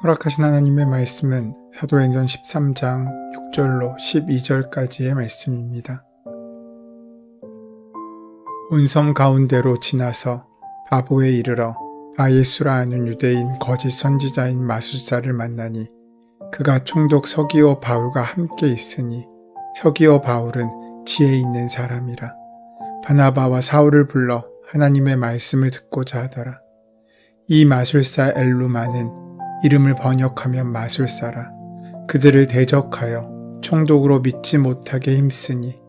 허락하신 하나님의 말씀은 사도행전 13장 6절로 12절까지의 말씀입니다. 온 섬 가운데로 지나서 바보에 이르러 바예수라 하는 유대인 거짓 선지자인 마술사를 만나니 그가 총독 서기오 바울과 함께 있으니 서기오 바울은 지혜 있는 사람이라. 바나바와 사울을 불러 하나님의 말씀을 듣고자 하더라. 이 마술사 엘루마는 이름을 번역하면 마술사라. 그들을 대적하여 총독으로 믿지 못하게 힘쓰니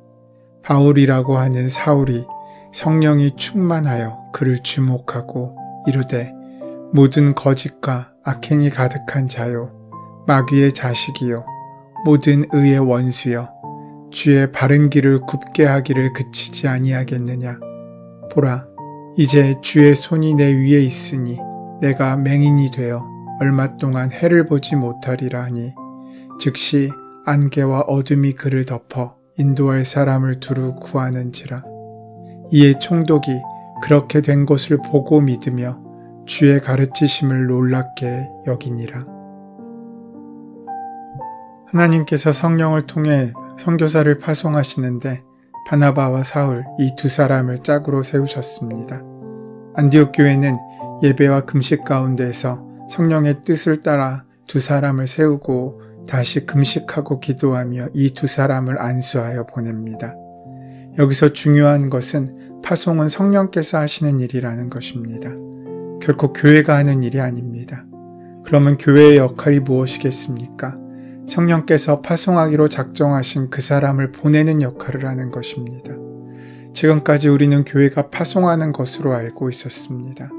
바울이라고 하는 사울이 성령이 충만하여 그를 주목하고 이르되 모든 거짓과 악행이 가득한 자요 마귀의 자식이요 모든 의의 원수여 주의 바른 길을 굽게 하기를 그치지 아니하겠느냐. 보라, 이제 주의 손이 내 위에 있으니 내가 맹인이 되어 얼마 동안 해를 보지 못하리라 하니 즉시 안개와 어둠이 그를 덮어 인도할 사람을 두루 구하는지라. 이에 총독이 그렇게 된 것을 보고 믿으며 주의 가르치심을 놀랍게 여기니라. 하나님께서 성령을 통해 선교사를 파송하시는데 바나바와 사울 이 두 사람을 짝으로 세우셨습니다. 안디옥 교회는 예배와 금식 가운데에서 성령의 뜻을 따라 두 사람을 세우고 다시 금식하고 기도하며 이 두 사람을 안수하여 보냅니다. 여기서 중요한 것은 파송은 성령께서 하시는 일이라는 것입니다. 결코 교회가 하는 일이 아닙니다. 그러면 교회의 역할이 무엇이겠습니까? 성령께서 파송하기로 작정하신 그 사람을 보내는 역할을 하는 것입니다. 지금까지 우리는 교회가 파송하는 것으로 알고 있었습니다.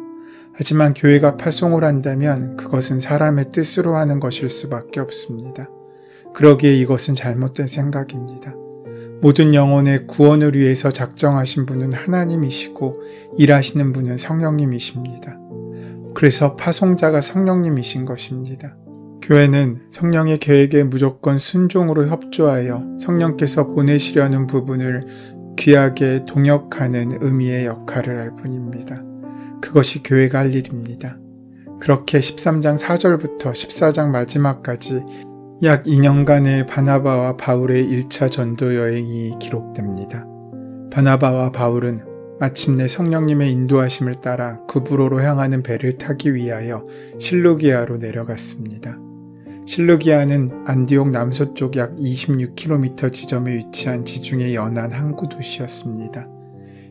하지만 교회가 파송을 한다면 그것은 사람의 뜻으로 하는 것일 수밖에 없습니다. 그러기에 이것은 잘못된 생각입니다. 모든 영혼의 구원을 위해서 작정하신 분은 하나님이시고 일하시는 분은 성령님이십니다. 그래서 파송자가 성령님이신 것입니다. 교회는 성령의 계획에 무조건 순종으로 협조하여 성령께서 보내시려는 부분을 귀하게 동역하는 의미의 역할을 할 뿐입니다. 그것이 교회가 할 일입니다. 그렇게 13장 4절부터 14장 마지막까지 약 2년간의 바나바와 바울의 1차 전도 여행이 기록됩니다. 바나바와 바울은 마침내 성령님의 인도하심을 따라 구브로로 향하는 배를 타기 위하여 실루기아로 내려갔습니다. 실루기아는 안디옥 남서쪽 약 26km 지점에 위치한 지중해 연안 항구 도시였습니다.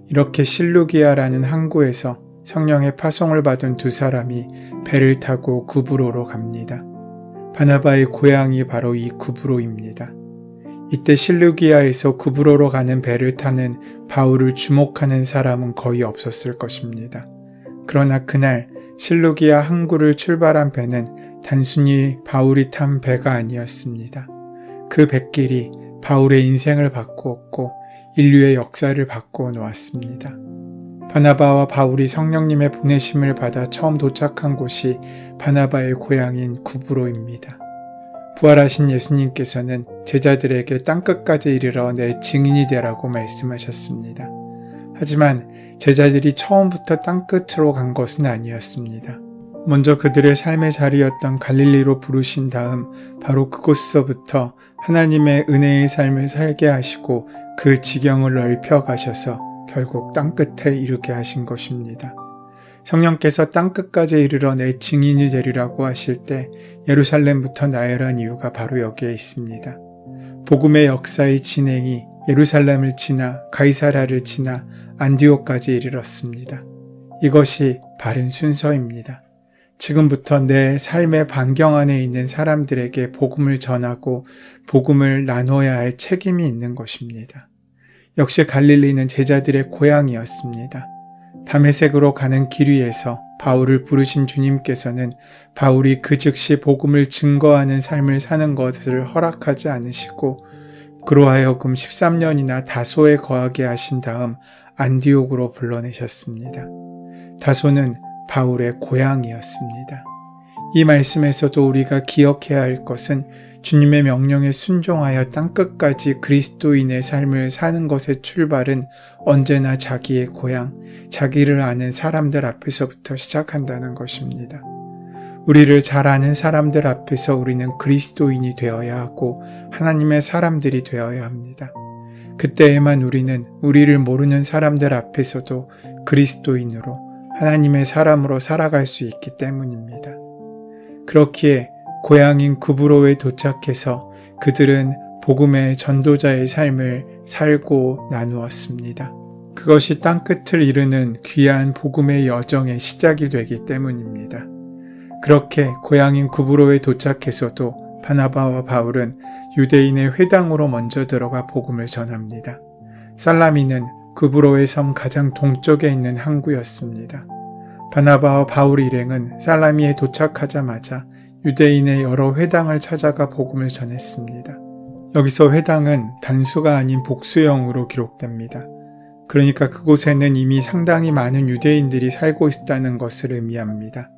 이렇게 실루기아라는 항구에서 성령의 파송을 받은 두 사람이 배를 타고 구브로로 갑니다. 바나바의 고향이 바로 이 구브로입니다. 이때 실루기아에서 구브로로 가는 배를 타는 바울을 주목하는 사람은 거의 없었을 것입니다. 그러나 그날 실루기아 항구를 출발한 배는 단순히 바울이 탄 배가 아니었습니다. 그 배길이 바울의 인생을 바꾸었고 인류의 역사를 바꾸어 놓았습니다. 바나바와 바울이 성령님의 보내심을 받아 처음 도착한 곳이 바나바의 고향인 구브로입니다. 부활하신 예수님께서는 제자들에게 땅끝까지 이르러 내 증인이 되라고 말씀하셨습니다. 하지만 제자들이 처음부터 땅끝으로 간 것은 아니었습니다. 먼저 그들의 삶의 자리였던 갈릴리로 부르신 다음 바로 그곳서부터 하나님의 은혜의 삶을 살게 하시고 그 지경을 넓혀 가셔서 결국 땅끝에 이르게 하신 것입니다. 성령께서 땅끝까지 이르러 내 증인이 되리라고 하실 때 예루살렘부터 나열한 이유가 바로 여기에 있습니다. 복음의 역사의 진행이 예루살렘을 지나 가이사랴를 지나 안디옥까지 이르렀습니다. 이것이 바른 순서입니다. 지금부터 내 삶의 반경 안에 있는 사람들에게 복음을 전하고 복음을 나눠야 할 책임이 있는 것입니다. 역시 갈릴리는 제자들의 고향이었습니다. 다메섹으로 가는 길 위에서 바울을 부르신 주님께서는 바울이 그 즉시 복음을 증거하는 삶을 사는 것을 허락하지 않으시고 그로 하여금 13년이나 다소에 거하게 하신 다음 안디옥으로 불러내셨습니다. 다소는 바울의 고향이었습니다. 이 말씀에서도 우리가 기억해야 할 것은 주님의 명령에 순종하여 땅끝까지 그리스도인의 삶을 사는 것의 출발은 언제나 자기의 고향, 자기를 아는 사람들 앞에서부터 시작한다는 것입니다. 우리를 잘 아는 사람들 앞에서 우리는 그리스도인이 되어야 하고 하나님의 사람들이 되어야 합니다. 그때에만 우리는 우리를 모르는 사람들 앞에서도 그리스도인으로 하나님의 사람으로 살아갈 수 있기 때문입니다. 그렇기에 고향인 구브로에 도착해서 그들은 복음의 전도자의 삶을 살고 나누었습니다. 그것이 땅끝을 이루는 귀한 복음의 여정의 시작이 되기 때문입니다. 그렇게 고향인 구브로에 도착해서도 바나바와 바울은 유대인의 회당으로 먼저 들어가 복음을 전합니다. 살라미는 구브로의 섬 가장 동쪽에 있는 항구였습니다. 바나바와 바울 일행은 살라미에 도착하자마자 유대인의 여러 회당을 찾아가 복음을 전했습니다. 여기서 회당은 단수가 아닌 복수형으로 기록됩니다. 그러니까 그곳에는 이미 상당히 많은 유대인들이 살고 있다는 것을 의미합니다.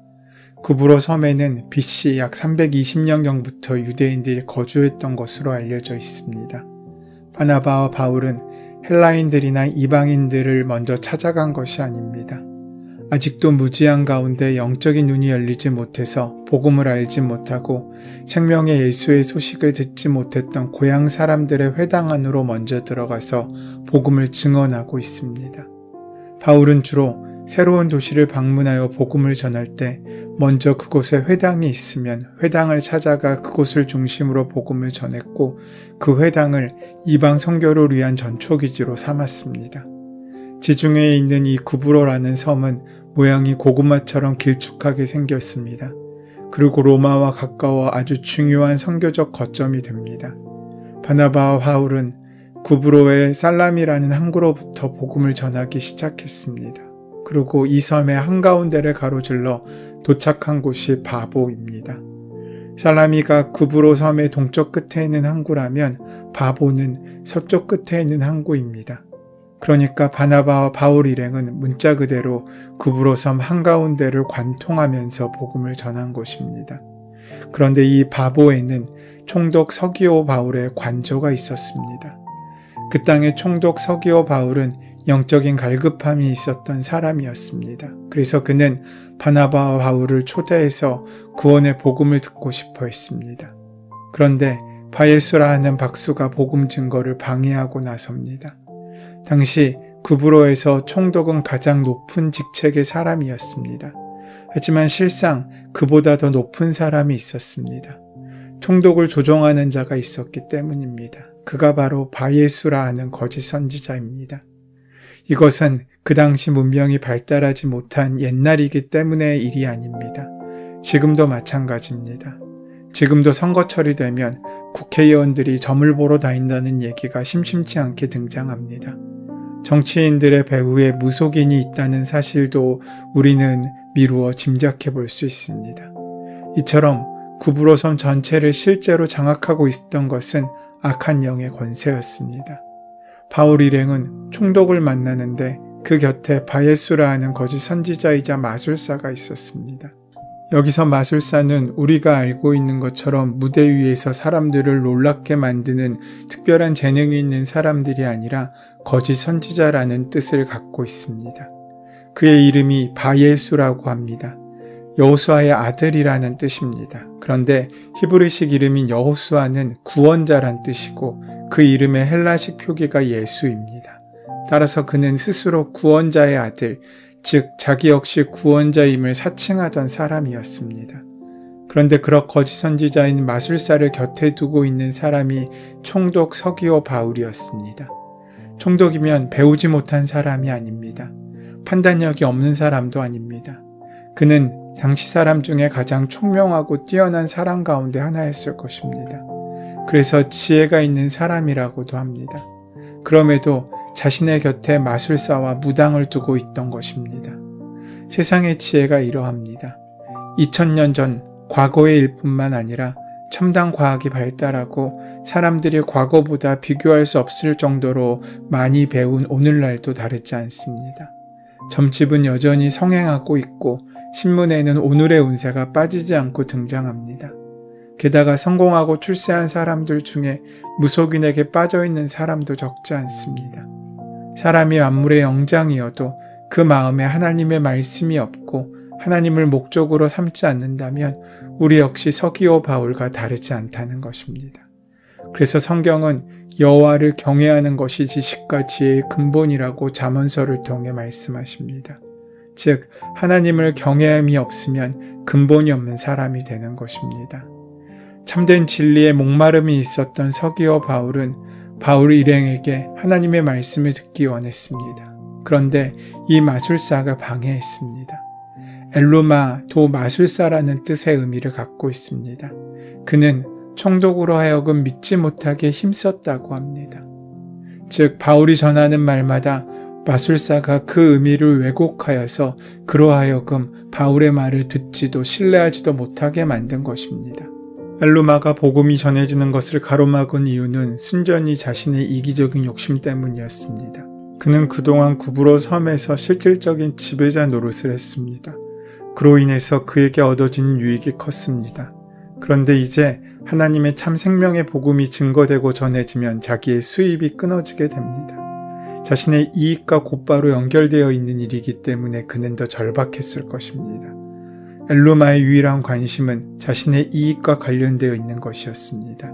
구브로 섬에는 BC 약 320년경부터 유대인들이 거주했던 것으로 알려져 있습니다. 바나바와 바울은 헬라인들이나 이방인들을 먼저 찾아간 것이 아닙니다. 아직도 무지한 가운데 영적인 눈이 열리지 못해서 복음을 알지 못하고 생명의 예수의 소식을 듣지 못했던 고향 사람들의 회당 안으로 먼저 들어가서 복음을 증언하고 있습니다. 바울은 주로 새로운 도시를 방문하여 복음을 전할 때 먼저 그곳에 회당이 있으면 회당을 찾아가 그곳을 중심으로 복음을 전했고 그 회당을 이방 선교를 위한 전초기지로 삼았습니다. 지중해에 있는 이 구브로라는 섬은 모양이 고구마처럼 길쭉하게 생겼습니다. 그리고 로마와 가까워 아주 중요한 선교적 거점이 됩니다. 바나바와 바울은 구브로의 살라미라는 항구로부터 복음을 전하기 시작했습니다. 그리고 이 섬의 한가운데를 가로질러 도착한 곳이 바보입니다. 살라미가 구브로 섬의 동쪽 끝에 있는 항구라면 바보는 서쪽 끝에 있는 항구입니다. 그러니까 바나바와 바울 일행은 문자 그대로 구브로 섬 한가운데를 관통하면서 복음을 전한 곳입니다. 그런데 이 바보에는 총독 서기오 바울의 관저가 있었습니다. 그 땅의 총독 서기오 바울은 영적인 갈급함이 있었던 사람이었습니다. 그래서 그는 바나바와 바울을 초대해서 구원의 복음을 듣고 싶어 했습니다. 그런데 바예수라 하는 박수가 복음 증거를 방해하고 나섭니다. 당시 구브로에서 총독은 가장 높은 직책의 사람이었습니다. 하지만 실상 그보다 더 높은 사람이 있었습니다. 총독을 조종하는 자가 있었기 때문입니다. 그가 바로 바예수라 하는 거짓 선지자입니다. 이것은 그 당시 문명이 발달하지 못한 옛날이기 때문의 일이 아닙니다. 지금도 마찬가지입니다. 지금도 선거철이 되면 국회의원들이 점을 보러 다닌다는 얘기가 심심치 않게 등장합니다. 정치인들의 배후에 무속인이 있다는 사실도 우리는 미루어 짐작해 볼 수 있습니다. 이처럼 구브로 섬 전체를 실제로 장악하고 있었던 것은 악한 영의 권세였습니다. 바울 일행은 총독을 만나는데 그 곁에 바예수라 하는 거짓 선지자이자 마술사가 있었습니다. 여기서 마술사는 우리가 알고 있는 것처럼 무대 위에서 사람들을 놀랍게 만드는 특별한 재능이 있는 사람들이 아니라 거짓 선지자라는 뜻을 갖고 있습니다. 그의 이름이 바예수라고 합니다. 여호수아의 아들이라는 뜻입니다. 그런데 히브리식 이름인 여호수아는 구원자란 뜻이고 그 이름의 헬라식 표기가 예수입니다. 따라서 그는 스스로 구원자의 아들, 즉 자기 역시 구원자임을 사칭하던 사람이었습니다. 그런데 그런 거짓 선지자인 마술사를 곁에 두고 있는 사람이 총독 서기오 바울이었습니다. 총독이면 배우지 못한 사람이 아닙니다. 판단력이 없는 사람도 아닙니다. 그는 당시 사람 중에 가장 총명하고 뛰어난 사람 가운데 하나였을 것입니다. 그래서 지혜가 있는 사람이라고도 합니다. 그럼에도 자신의 곁에 마술사와 무당을 두고 있던 것입니다. 세상의 지혜가 이러합니다. 2000년 전 과거의 일뿐만 아니라 첨단 과학이 발달하고 사람들이 과거보다 비교할 수 없을 정도로 많이 배운 오늘날도 다르지 않습니다. 점집은 여전히 성행하고 있고 신문에는 오늘의 운세가 빠지지 않고 등장합니다. 게다가 성공하고 출세한 사람들 중에 무속인에게 빠져있는 사람도 적지 않습니다. 사람이 만물의 영장이어도 그 마음에 하나님의 말씀이 없고 하나님을 목적으로 삼지 않는다면 우리 역시 서기오 바울과 다르지 않다는 것입니다. 그래서 성경은 여호와를 경외하는 것이 지식과 지혜의 근본이라고 잠언서를 통해 말씀하십니다. 즉 하나님을 경외함이 없으면 근본이 없는 사람이 되는 것입니다. 참된 진리에 목마름이 있었던 서기오 바울은 바울 일행에게 하나님의 말씀을 듣기 원했습니다. 그런데 이 마술사가 방해했습니다. 엘루마 도 마술사라는 뜻의 의미를 갖고 있습니다. 그는 총독으로 하여금 믿지 못하게 힘썼다고 합니다. 즉 바울이 전하는 말마다 마술사가 그 의미를 왜곡하여서 그로 하여금 바울의 말을 듣지도 신뢰하지도 못하게 만든 것입니다. 엘루마가 복음이 전해지는 것을 가로막은 이유는 순전히 자신의 이기적인 욕심 때문이었습니다. 그는 그동안 구브로 섬에서 실질적인 지배자 노릇을 했습니다. 그로 인해서 그에게 얻어진 유익이 컸습니다. 그런데 이제 하나님의 참 생명의 복음이 증거되고 전해지면 자기의 수입이 끊어지게 됩니다. 자신의 이익과 곧바로 연결되어 있는 일이기 때문에 그는 더 절박했을 것입니다. 엘루마의 유일한 관심은 자신의 이익과 관련되어 있는 것이었습니다.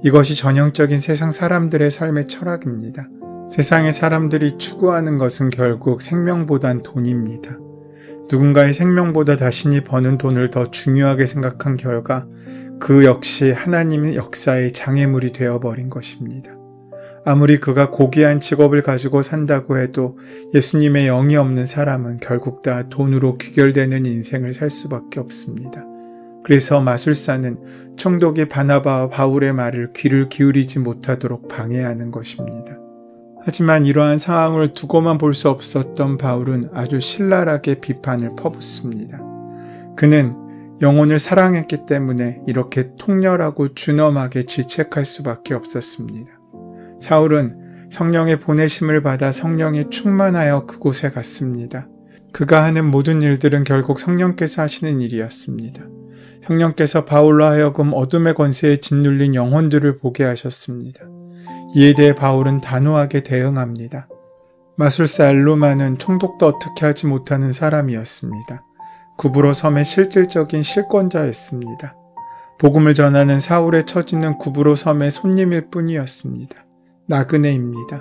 이것이 전형적인 세상 사람들의 삶의 철학입니다. 세상의 사람들이 추구하는 것은 결국 생명보단 돈입니다. 누군가의 생명보다 자신이 버는 돈을 더 중요하게 생각한 결과 그 역시 하나님의 역사의 장애물이 되어버린 것입니다. 아무리 그가 고귀한 직업을 가지고 산다고 해도 예수님의 영이 없는 사람은 결국 다 돈으로 귀결되는 인생을 살 수밖에 없습니다. 그래서 마술사는 총독이 바나바와 바울의 말을 귀를 기울이지 못하도록 방해하는 것입니다. 하지만 이러한 상황을 두고만 볼 수 없었던 바울은 아주 신랄하게 비판을 퍼붓습니다. 그는 영혼을 사랑했기 때문에 이렇게 통렬하고 준엄하게 질책할 수밖에 없었습니다. 사울은 성령의 보내심을 받아 성령에 충만하여 그곳에 갔습니다. 그가 하는 모든 일들은 결국 성령께서 하시는 일이었습니다. 성령께서 바울로 하여금 어둠의 권세에 짓눌린 영혼들을 보게 하셨습니다. 이에 대해 바울은 단호하게 대응합니다. 마술사 엘루마는 총독도 어떻게 하지 못하는 사람이었습니다. 구브로 섬의 실질적인 실권자였습니다. 복음을 전하는 사울의 처지는 구브로 섬의 손님일 뿐이었습니다. 나그네입니다.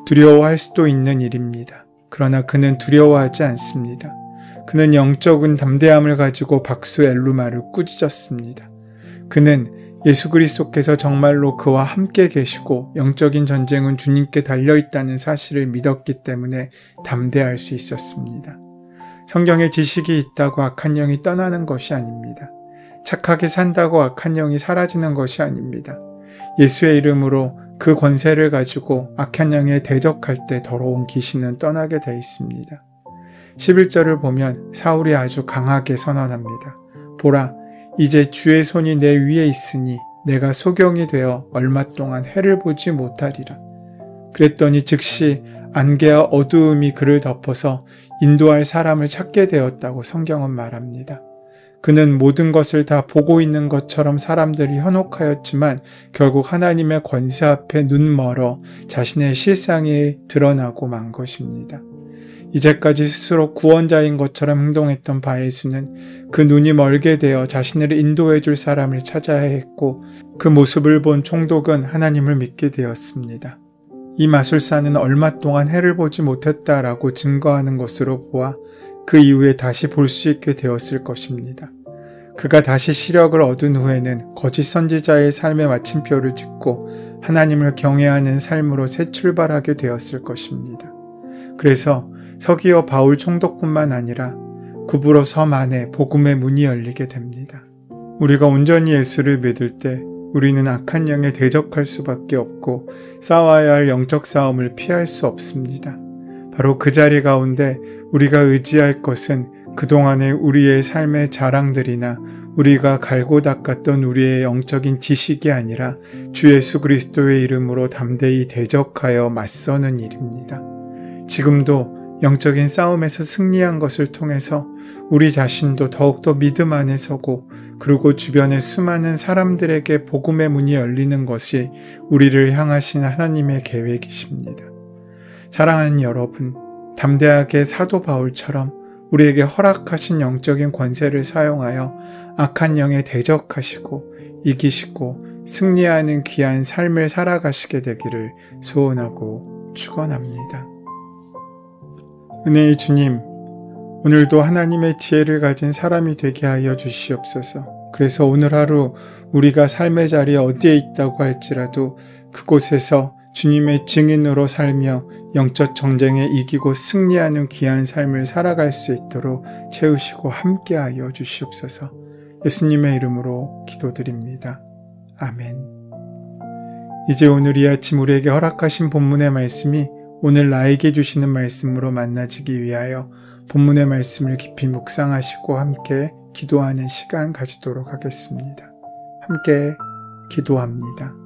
두려워할 수도 있는 일입니다. 그러나 그는 두려워하지 않습니다. 그는 영적인 담대함을 가지고 박수 엘루마를 꾸짖었습니다. 그는 예수 그리스도께서 정말로 그와 함께 계시고 영적인 전쟁은 주님께 달려있다는 사실을 믿었기 때문에 담대할 수 있었습니다. 성경에 지식이 있다고 악한 영이 떠나는 것이 아닙니다. 착하게 산다고 악한 영이 사라지는 것이 아닙니다. 예수의 이름으로 그 권세를 가지고 악한 영에 대적할 때 더러운 귀신은 떠나게 돼 있습니다. 11절을 보면 사울이 아주 강하게 선언합니다. 보라, 이제 주의 손이 내 위에 있으니 내가 소경이 되어 얼마 동안 해를 보지 못하리라. 그랬더니 즉시 안개와 어두움이 그를 덮어서 인도할 사람을 찾게 되었다고 성경은 말합니다. 그는 모든 것을 다 보고 있는 것처럼 사람들이 현혹하였지만 결국 하나님의 권세 앞에 눈 멀어 자신의 실상이 드러나고 만 것입니다. 이제까지 스스로 구원자인 것처럼 행동했던 바예수는 그 눈이 멀게 되어 자신을 인도해 줄 사람을 찾아야 했고 그 모습을 본 총독은 하나님을 믿게 되었습니다. 이 마술사는 얼마 동안 해를 보지 못했다라고 증거하는 것으로 보아 그 이후에 다시 볼 수 있게 되었을 것입니다. 그가 다시 시력을 얻은 후에는 거짓 선지자의 삶의 마침표를 찍고 하나님을 경외하는 삶으로 새 출발하게 되었을 것입니다. 그래서 서기오 바울 총독뿐만 아니라 구브로 섬 안에 복음의 문이 열리게 됩니다. 우리가 온전히 예수를 믿을 때 우리는 악한 영에 대적할 수밖에 없고 싸워야 할 영적 싸움을 피할 수 없습니다. 바로 그 자리 가운데 우리가 의지할 것은 그동안의 우리의 삶의 자랑들이나 우리가 갈고 닦았던 우리의 영적인 지식이 아니라 주 예수 그리스도의 이름으로 담대히 대적하여 맞서는 일입니다. 지금도 영적인 싸움에서 승리한 것을 통해서 우리 자신도 더욱더 믿음 안에 서고 그리고 주변의 수많은 사람들에게 복음의 문이 열리는 것이 우리를 향하신 하나님의 계획이십니다. 사랑하는 여러분, 담대하게 사도 바울처럼 우리에게 허락하신 영적인 권세를 사용하여 악한 영에 대적하시고 이기시고 승리하는 귀한 삶을 살아가시게 되기를 소원하고 축원합니다. 은혜의 주님, 오늘도 하나님의 지혜를 가진 사람이 되게 하여 주시옵소서. 그래서 오늘 하루 우리가 삶의 자리에 어디에 있다고 할지라도 그곳에서 주님의 증인으로 살며 영적 전쟁에 이기고 승리하는 귀한 삶을 살아갈 수 있도록 채우시고 함께하여 주시옵소서. 예수님의 이름으로 기도드립니다. 아멘. 이제 오늘 이 아침 우리에게 허락하신 본문의 말씀이 오늘 나에게 주시는 말씀으로 만나지기 위하여 본문의 말씀을 깊이 묵상하시고 함께 기도하는 시간 가지도록 하겠습니다. 함께 기도합니다.